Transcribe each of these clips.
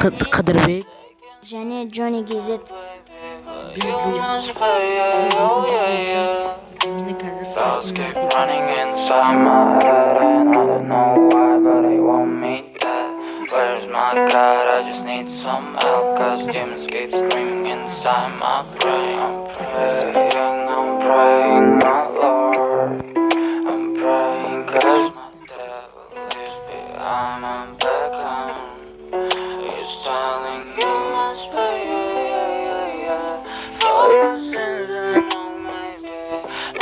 Қыдырбек және Джонни Гезет. Thoughts keep running inside my head and I don't know why, but they want me dead. Where's my God? I just need some help, cause demons keep screaming inside my brain. I'm praying, my Lord. I'm praying cause my devil is behind my back home. He's telling you must pay, for your sins and no maybe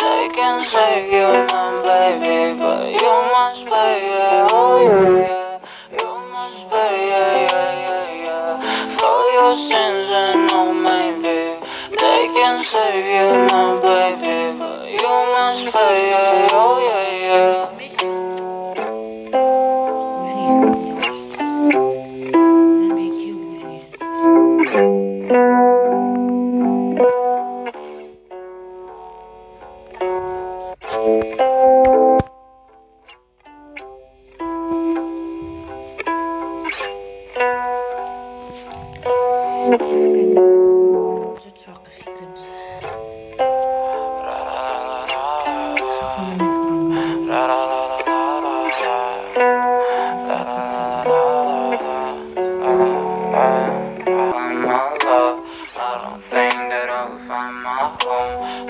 they can save you, my baby, but you must pay, you must pay, for your sins and no maybe they can save you, my baby, but you must pay,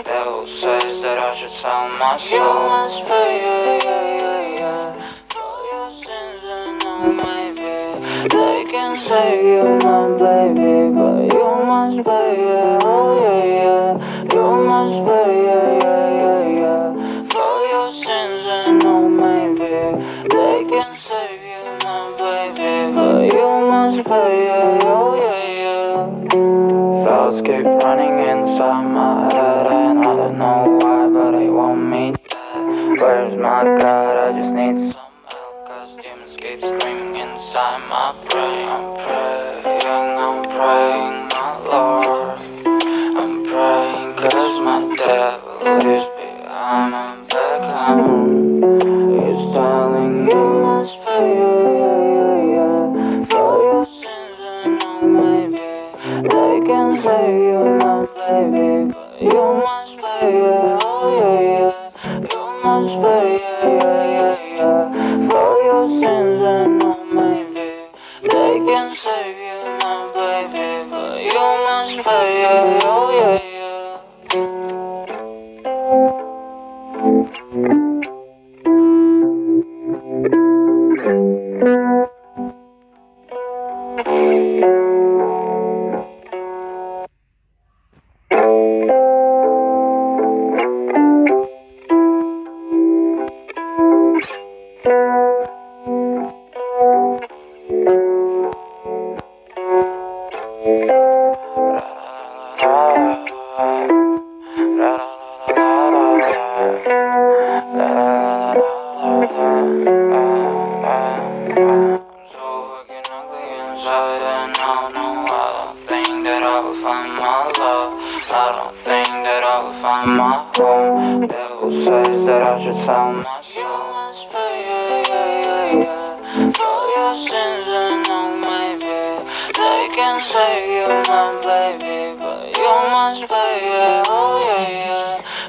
Devil says that I should sell my soul. You must pay, for your sins and no maybe they can save you, my baby, but you must pay, you must pay, for your sins and no maybe they can save you, my baby, but you must pay, Thoughts keep running inside my head and I don't know why, but they want me dead. Where's my God? I just need some help, cause demons keep screaming inside my brain. I'm praying, my Lord. I'm praying cause my devil is behind my back home. He's telling you must pay, for your sins and no maybe they can save you, my baby, but you must pay, you must pay, for your sins and no maybe they can save you, my baby, but you must pay, I don't think that I will find my home. Devil says that I should sell my soul. You must pay, for your sins and no maybe they can save you, my baby, but you must pay,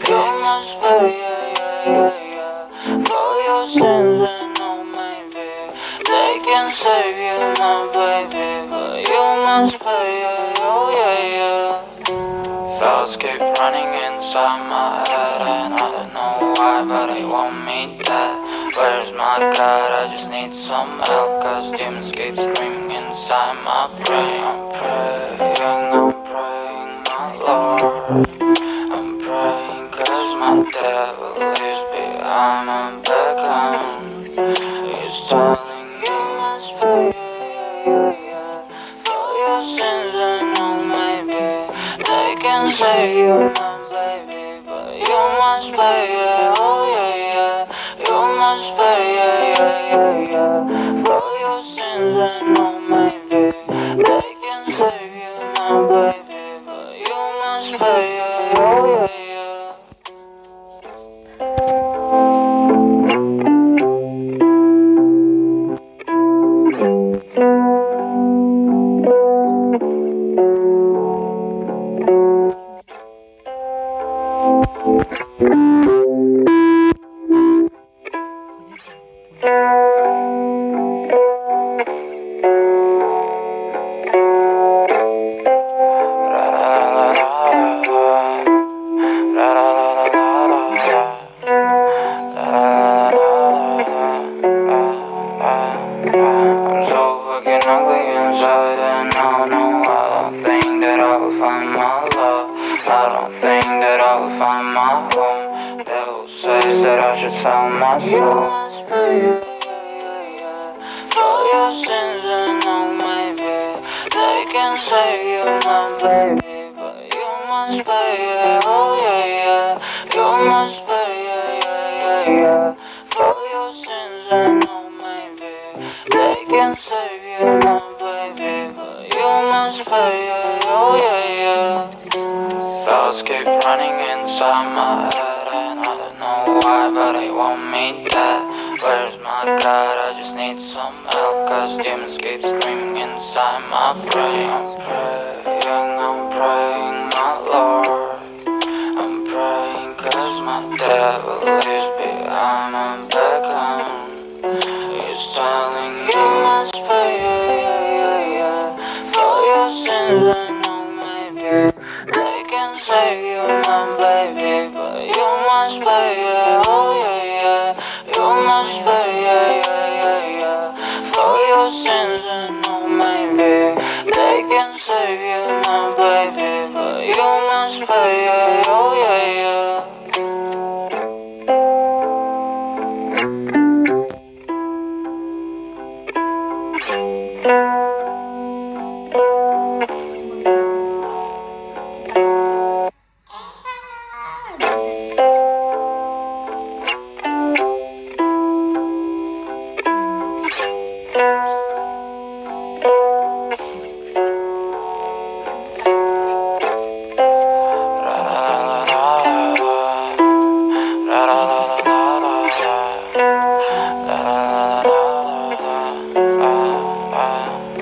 you must pay, for your sins and no maybe they can save you, my baby, but you must pay, Thoughts keep running inside my head and I don't know why, but they want me dead. Where's my God? I just need some help, cause demons keep screaming inside my brain. I'm praying, my Lord. I'm praying cause my devil is behind my back home. He's telling you must pay, for your sins and no maybe they can save you, my baby, but you must pay, you must pay, for your sins and no maybe they can save you, my baby, but you must pay, I don't think that I will find my home. Devil says that I should sell my soul. For your sins and no maybe they can say you're my baby, but you must pay, yeah, oh yeah, yeah. You must pay, yeah, yeah, yeah, yeah. For your sins and no maybe they can save you, my baby, but you must pay, yeah, oh yeah, yeah. Thoughts keep running inside my head and I don't know why, but they want me dead. Where's my God? I just need some help, cause demons keep screaming inside my brain. I'm praying, my Lord. I'm praying cause my devil is behind my back home. He's telling you must pay, yeah, yeah, yeah. For your sins I know maybe they can save you, my baby, but you must pay, yeah, oh yeah, yeah. You must pay, yeah, yeah, yeah, yeah. For your sins I know maybe they can save you, my baby, but you must pay, yeah, oh yeah, yeah.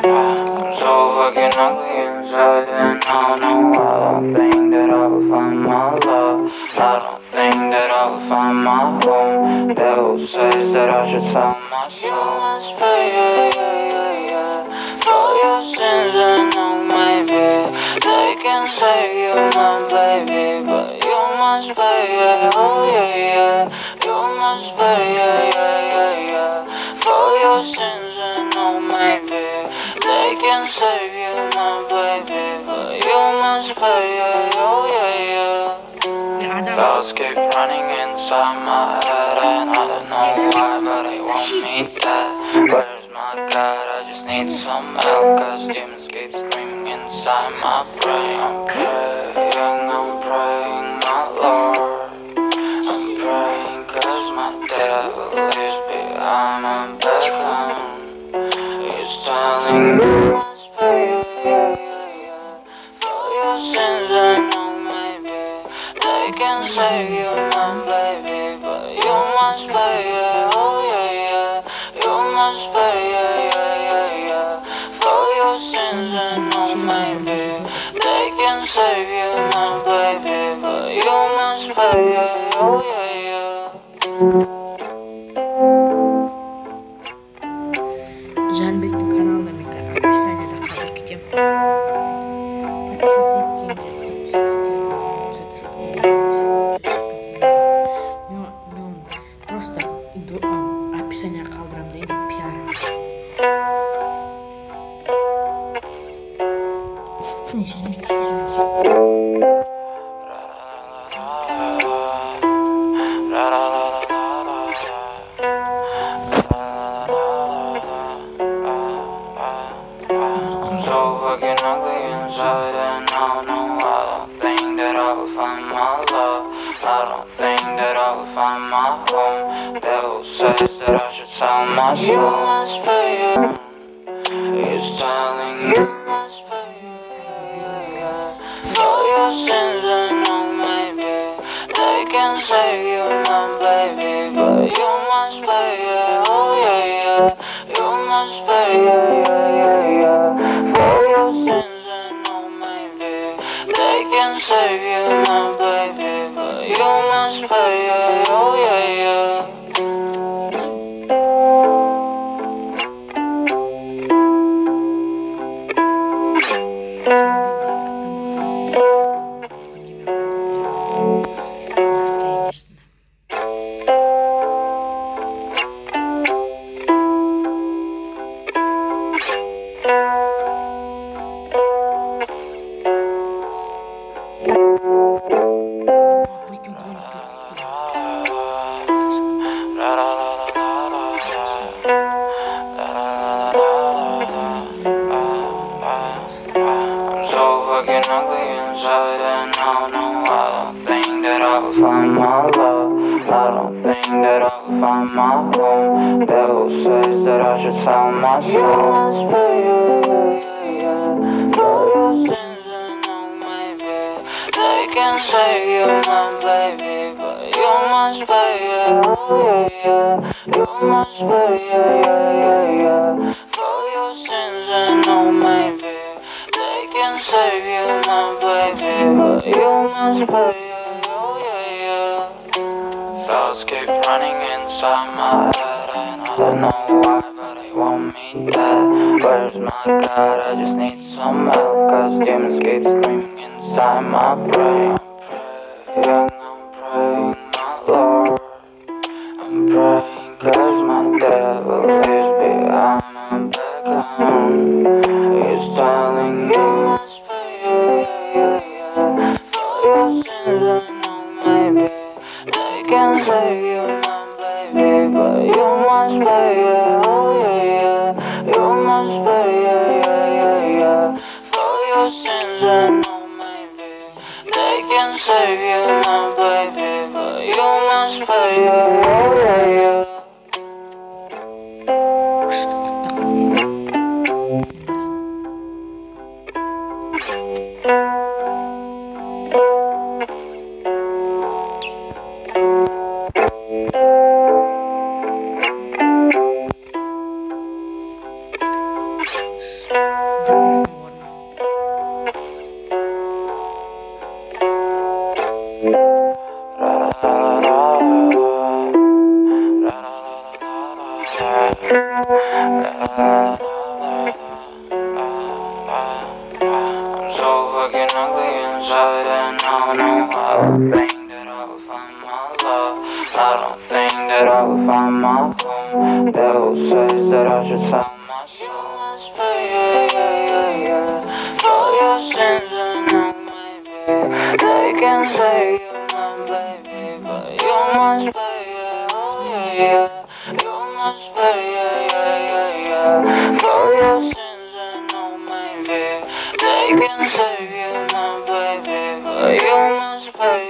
I'm so fucking ugly inside and I don't think that I will find my love. I don't think that I will find my home. Devil says that I should sell my soul. You must pay, yeah, yeah, yeah, yeah. For your sins I know maybe they can save you, my baby, but you must pay, yeah, oh yeah, yeah. You must pay, yeah, yeah, yeah, yeah. For your sins I know maybe they can save you, my baby, but you must pay, yeah, oh yeah, yeah. Thoughts keep running inside my head and I don't know why, but they want me dead. Where's my God? I just need some help, cause demons keep screaming inside my brain. I'm praying, my Lord. I'm praying cause my devil is behind my back home. He's telling me you must pay, yeah, yeah, yeah. For your sins I know maybe they can save you, my baby, but you must pay, yeah, oh yeah, yeah. You must pay, yeah, yeah, yeah, yeah. For your sins I know maybe they can save you, my baby, but you must pay, yeah, oh yeah, yeah. Жанбектің каналына мен описаниеда қалдырып кетемін. Мен просто описание қалдырамын дейді, пиар. Жанбек I'm so fucking ugly inside and I don't think that I will find my love. I don't think that I will find my home. Devil says that I should sell my soul. You must pay, yeah. He's telling you must pay, yeah, yeah. For your sins I know maybe they can save you, my baby, but you must pay, yeah, oh yeah, yeah. You must pay, yeah, yeah, yeah, yeah. For your sins I know maybe they can save you, my baby, but you must pay, yeah, oh yeah, yeah. I will find my love. I don't think that I will find my home. Devil says that I should sell my soul. You must pay, for your sins, I know maybe they can save you, my baby, but you must pay, you must pay, for your sins, I know maybe they can save you, my baby, but you must pay, Thoughts keep running inside my head and I don't know why, but they want me dead. Where's my God? I just need some help, cause demons keep screaming inside my brain. I'm praying, my Lord. I'm praying cause my devil is behind my back. He's telling me you must pay, for your sins, I know maybe they can save you, my baby, but you must pay, you must pay, for your sins, I know maybe they can save you, my baby, but you must pay, I'm so fucking ugly inside and I don't know. I don't think that I will find my love. I don't think that I will find my home. Devil says that I should sell my soul. Must pay, for your sins, I know maybe they can save you, my baby, but you must pay, you must pay, for your sins, I know maybe they can save you, my baby, but you must pay,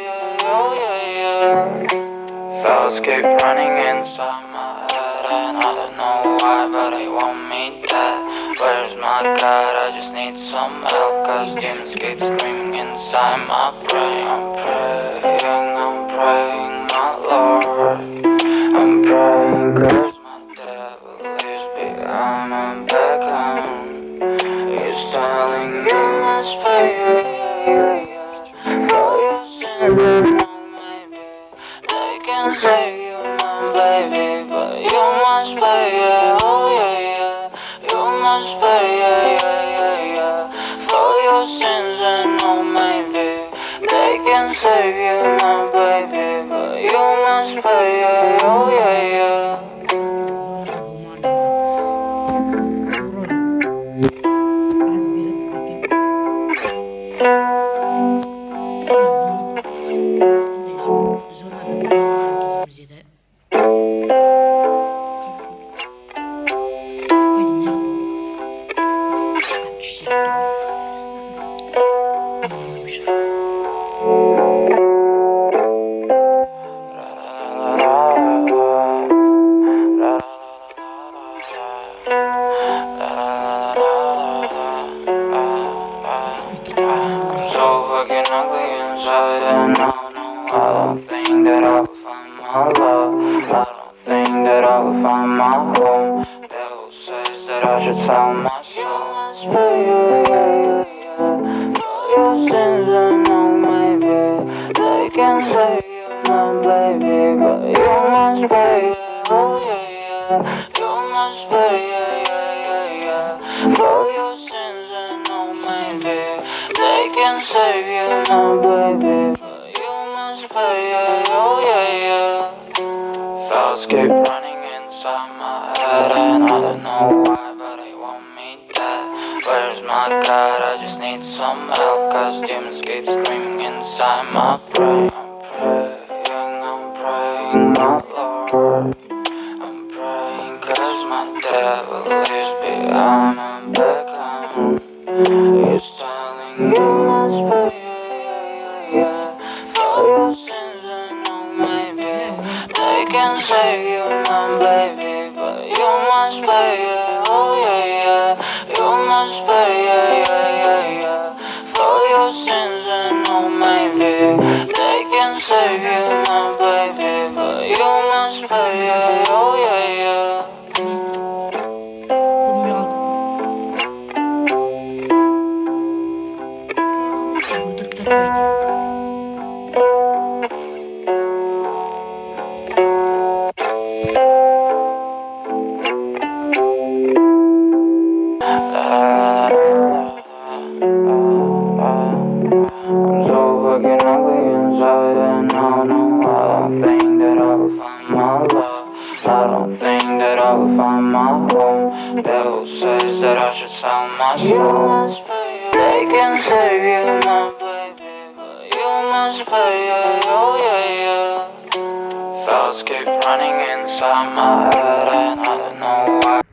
Thoughts keep running inside my head and I don't know why, but they want me dead. Where's my God? I just need some help, cause demons keep screaming inside my brain. I'm praying, my Lord. I'm praying cause my devil is behind my back. He's telling me you must pay, for your sins, maybe they can save you, my baby, but you must pay, you must pay, for your sins, I know maybe they can save you, my baby, but you must pay, Az berip zonada bo'lgan kezimizda so fucking ugly inside and I don't know. I don't think that I will find my love. I don't think that I will find my home. Devil says that I should sell my soul. Must pay, for your sins, I know maybe they can save you, my baby, but you must pay, you must pay, for your sins, I know maybe they can save you, my baby, but you must pay, Thoughts keep running inside my head and I don't know why, but they want me dead. Where's my God? I just need some help, cause demons keep screaming inside my brain. I'm praying, my Lord. I'm praying cause my devil is behind my back. He's telling you must pay, for your sins. can save you, my baby, but you must pay, yeah, oh yeah, yeah. You must pay, yeah, yeah, yeah, yeah. For your sins and oh maybe they can save you, my baby, but you must pay, yeah, oh yeah, yeah. Kurmaya aldım. Öldürüp satmaydı. I'm so fucking ugly inside and I don't think that I will find my love. I don't think that I will find my home. Devil says that I should sell my soul. They can save you, my baby, but you must pay, yeah, oh yeah, yeah. Thoughts keep running inside my head and I don't know why.